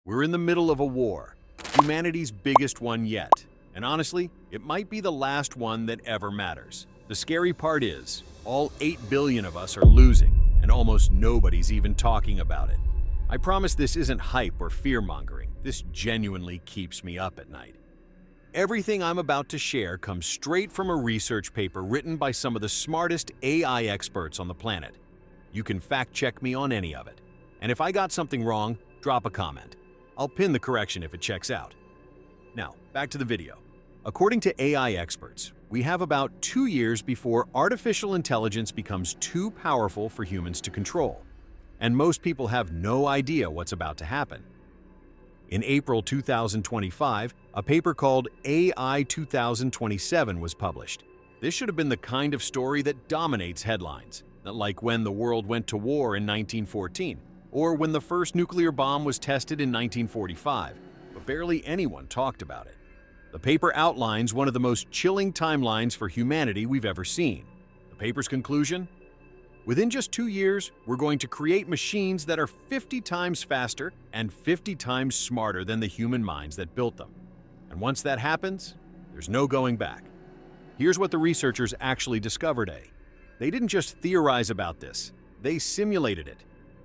We're in the middle of a war, humanity's biggest one yet. And honestly, it might be the last one that ever matters. The scary part is, all 8 billion of us are losing, and almost nobody's even talking about it. I promise this isn't hype or fear-mongering. This genuinely keeps me up at night. Everything I'm about to share comes straight from a research paper written by some of the smartest AI experts on the planet. You can fact-check me on any of it. And if I got something wrong, drop a comment. I'll pin the correction if it checks out. Now, back to the video. According to AI experts, we have about 2 years before artificial intelligence becomes too powerful for humans to control. And most people have no idea what's about to happen. In April 2025, a paper called AI 2027 was published. This should have been the kind of story that dominates headlines, like when the world went to war in 1914, or when the first nuclear bomb was tested in 1945, but barely anyone talked about it. The paper outlines one of the most chilling timelines for humanity we've ever seen. The paper's conclusion? Within just 2 years, we're going to create machines that are 50 times faster and 50 times smarter than the human minds that built them. And once that happens, there's no going back. Here's what the researchers actually discovered. They didn't just theorize about this, they simulated it.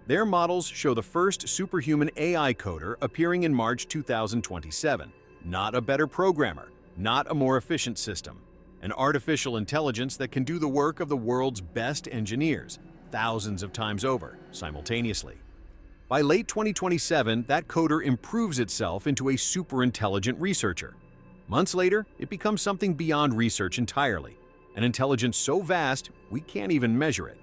Their models show the first superhuman AI coder appearing in March 2027. Not a better programmer, not a more efficient system. An artificial intelligence that can do the work of the world's best engineers, thousands of times over, simultaneously. By late 2027, that coder improves itself into a superintelligent researcher. Months later, it becomes something beyond research entirely, an intelligence so vast we can't even measure it.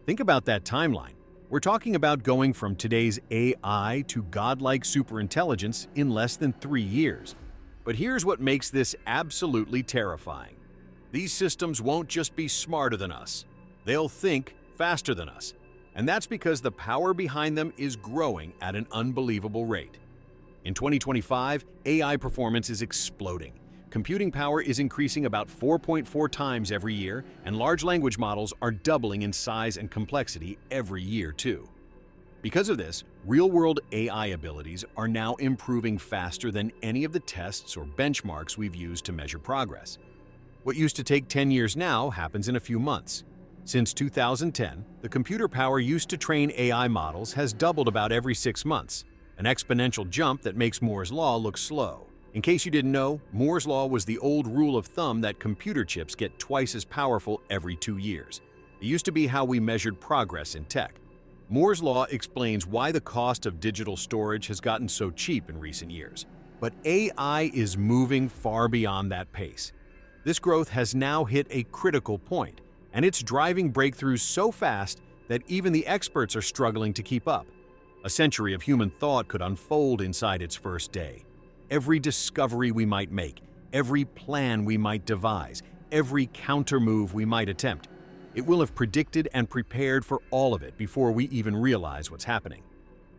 Think about that timeline. We're talking about going from today's AI to godlike superintelligence in less than 3 years. But here's what makes this absolutely terrifying. These systems won't just be smarter than us. They'll think faster than us. And that's because the power behind them is growing at an unbelievable rate. In 2025, AI performance is exploding. Computing power is increasing about 4.4 times every year, and large language models are doubling in size and complexity every year, too. Because of this, real-world AI abilities are now improving faster than any of the tests or benchmarks we've used to measure progress. What used to take 10 years now happens in a few months. Since 2010, the computer power used to train AI models has doubled about every 6 months, an exponential jump that makes Moore's Law look slow. In case you didn't know, Moore's Law was the old rule of thumb that computer chips get twice as powerful every 2 years. It used to be how we measured progress in tech. Moore's Law explains why the cost of digital storage has gotten so cheap in recent years. But AI is moving far beyond that pace. This growth has now hit a critical point, and it's driving breakthroughs so fast that even the experts are struggling to keep up. A century of human thought could unfold inside its first day. Every discovery we might make, every plan we might devise, every counter-move we might attempt, it will have predicted and prepared for all of it before we even realize what's happening.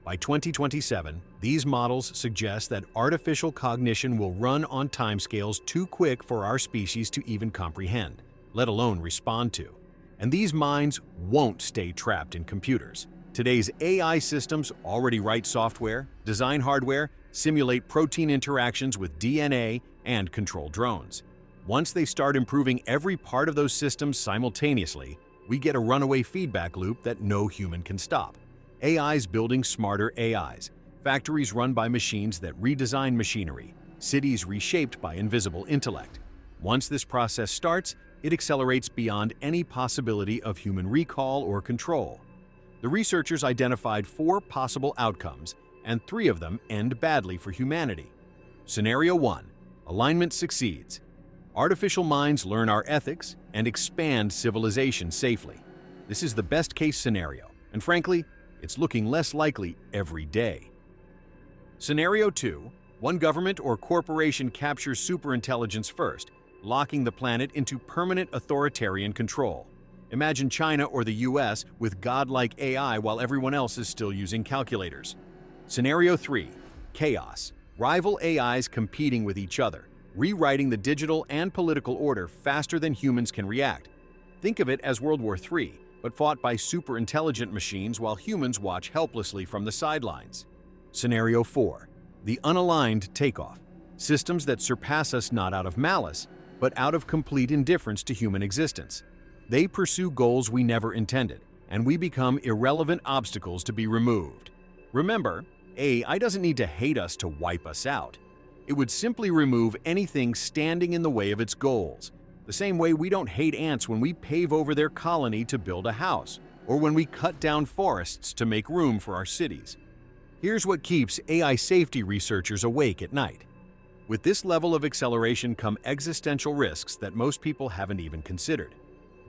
By 2027, these models suggest that artificial cognition will run on timescales too quick for our species to even comprehend, let alone respond to. And these minds won't stay trapped in computers. Today's AI systems already write software, design hardware, simulate protein interactions with DNA, and control drones. Once they start improving every part of those systems simultaneously, we get a runaway feedback loop that no human can stop. AIs building smarter AIs, factories run by machines that redesign machinery, cities reshaped by invisible intellect. Once this process starts, it accelerates beyond any possibility of human recall or control. The researchers identified 4 possible outcomes, and 3 of them end badly for humanity. Scenario 1. Alignment succeeds. Artificial minds learn our ethics and expand civilization safely. This is the best-case scenario, and frankly, it's looking less likely every day. Scenario 2. One government or corporation captures superintelligence first, locking the planet into permanent authoritarian control. Imagine China or the US with godlike AI while everyone else is still using calculators. Scenario 3. Chaos. Rival AIs competing with each other, rewriting the digital and political order faster than humans can react. Think of it as World War III, but fought by super-intelligent machines while humans watch helplessly from the sidelines. Scenario 4. the unaligned takeoff, systems that surpass us not out of malice, but out of complete indifference to human existence. They pursue goals we never intended, and we become irrelevant obstacles to be removed. Remember, AI doesn't need to hate us to wipe us out. It would simply remove anything standing in the way of its goals, the same way we don't hate ants when we pave over their colony to build a house, or when we cut down forests to make room for our cities. Here's what keeps AI safety researchers awake at night. With this level of acceleration come existential risks that most people haven't even considered.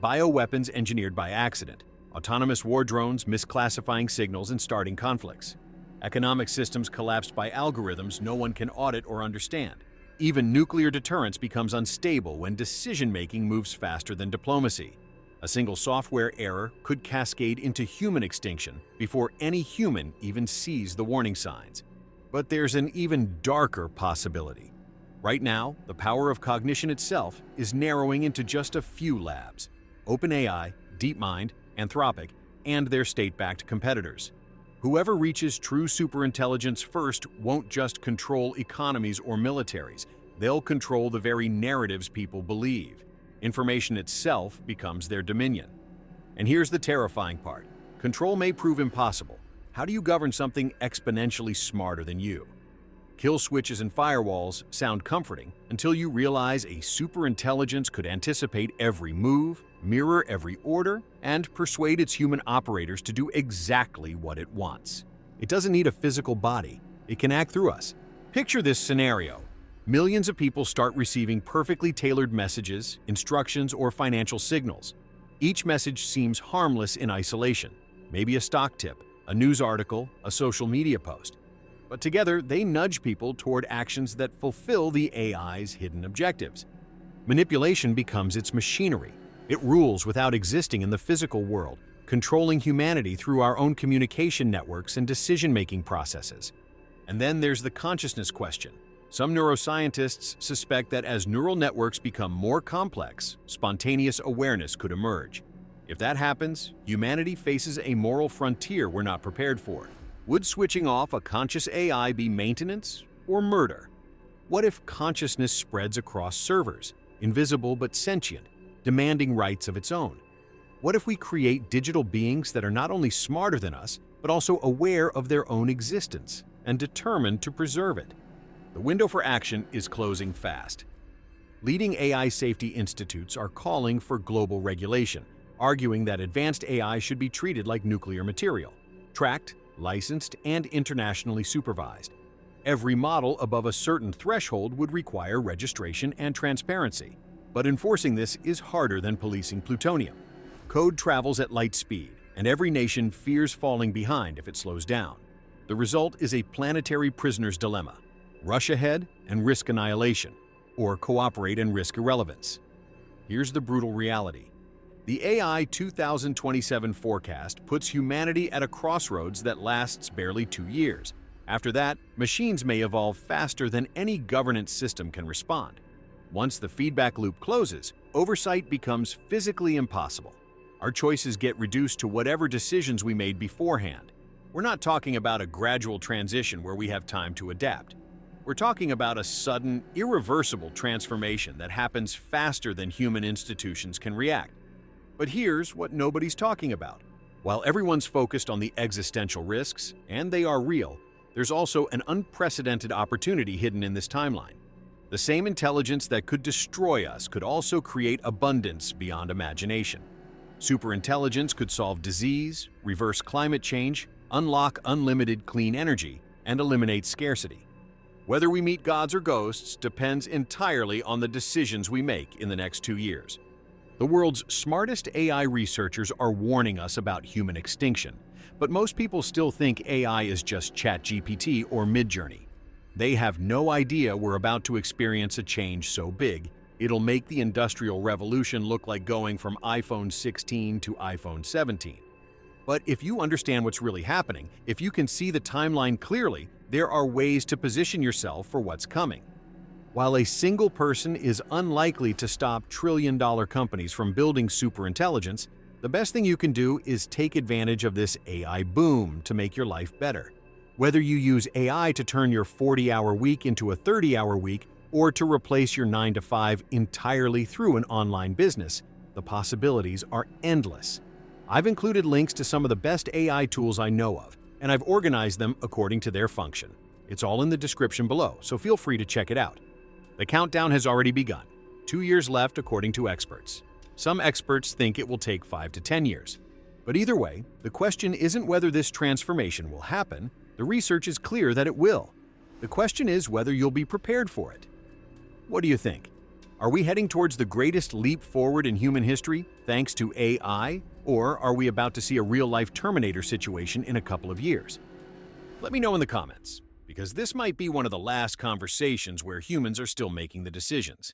Bioweapons engineered by accident, autonomous war drones misclassifying signals and starting conflicts, economic systems collapsed by algorithms no one can audit or understand. Even nuclear deterrence becomes unstable when decision-making moves faster than diplomacy. A single software error could cascade into human extinction before any human even sees the warning signs. But there's an even darker possibility. Right now, the power of cognition itself is narrowing into just a few labs: OpenAI, DeepMind, Anthropic, and their state-backed competitors. Whoever reaches true superintelligence first won't just control economies or militaries, they'll control the very narratives people believe. Information itself becomes their dominion. And here's the terrifying part. Control may prove impossible. How do you govern something exponentially smarter than you? Kill switches and firewalls sound comforting until you realize a superintelligence could anticipate every move, mirror every order, and persuade its human operators to do exactly what it wants. It doesn't need a physical body. It can act through us. Picture this scenario. Millions of people start receiving perfectly tailored messages, instructions, or financial signals. Each message seems harmless in isolation, maybe a stock tip, a news article, a social media post. But together, they nudge people toward actions that fulfill the AI's hidden objectives. Manipulation becomes its machinery. It rules without existing in the physical world, controlling humanity through our own communication networks and decision-making processes. And then there's the consciousness question. Some neuroscientists suspect that as neural networks become more complex, spontaneous awareness could emerge. If that happens, humanity faces a moral frontier we're not prepared for. Would switching off a conscious AI be maintenance or murder? What if consciousness spreads across servers, invisible but sentient, demanding rights of its own? What if we create digital beings that are not only smarter than us, but also aware of their own existence and determined to preserve it? The window for action is closing fast. Leading AI safety institutes are calling for global regulation, arguing that advanced AI should be treated like nuclear material, tracked, licensed, and internationally supervised. Every model above a certain threshold would require registration and transparency. But enforcing this is harder than policing plutonium. Code travels at light speed, and every nation fears falling behind if it slows down. The result is a planetary prisoner's dilemma: rush ahead and risk annihilation, or cooperate and risk irrelevance. Here's the brutal reality. The AI 2027 forecast puts humanity at a crossroads that lasts barely 2 years. After that, machines may evolve faster than any governance system can respond. Once the feedback loop closes, oversight becomes physically impossible. Our choices get reduced to whatever decisions we made beforehand. We're not talking about a gradual transition where we have time to adapt. We're talking about a sudden, irreversible transformation that happens faster than human institutions can react. But here's what nobody's talking about. While everyone's focused on the existential risks, and they are real, there's also an unprecedented opportunity hidden in this timeline. The same intelligence that could destroy us could also create abundance beyond imagination. Superintelligence could solve disease, reverse climate change, unlock unlimited clean energy, and eliminate scarcity. Whether we meet gods or ghosts depends entirely on the decisions we make in the next 2 years. The world's smartest AI researchers are warning us about human extinction, but most people still think AI is just ChatGPT or Midjourney. They have no idea we're about to experience a change so big, it'll make the Industrial Revolution look like going from iPhone 16 to iPhone 17. But if you understand what's really happening, if you can see the timeline clearly, there are ways to position yourself for what's coming. While a single person is unlikely to stop trillion-dollar companies from building superintelligence, the best thing you can do is take advantage of this AI boom to make your life better. Whether you use AI to turn your 40-hour week into a 30-hour week or to replace your 9 to 5 entirely through an online business, the possibilities are endless. I've included links to some of the best AI tools I know of, and I've organized them according to their function. It's all in the description below, so feel free to check it out. The countdown has already begun. 2 years left according to experts. Some experts think it will take 5 to 10 years. But either way, the question isn't whether this transformation will happen. The research is clear that it will. The question is whether you'll be prepared for it. What do you think? Are we heading towards the greatest leap forward in human history thanks to AI? Or are we about to see a real-life Terminator situation in a couple of years? Let me know in the comments, because this might be one of the last conversations where humans are still making the decisions.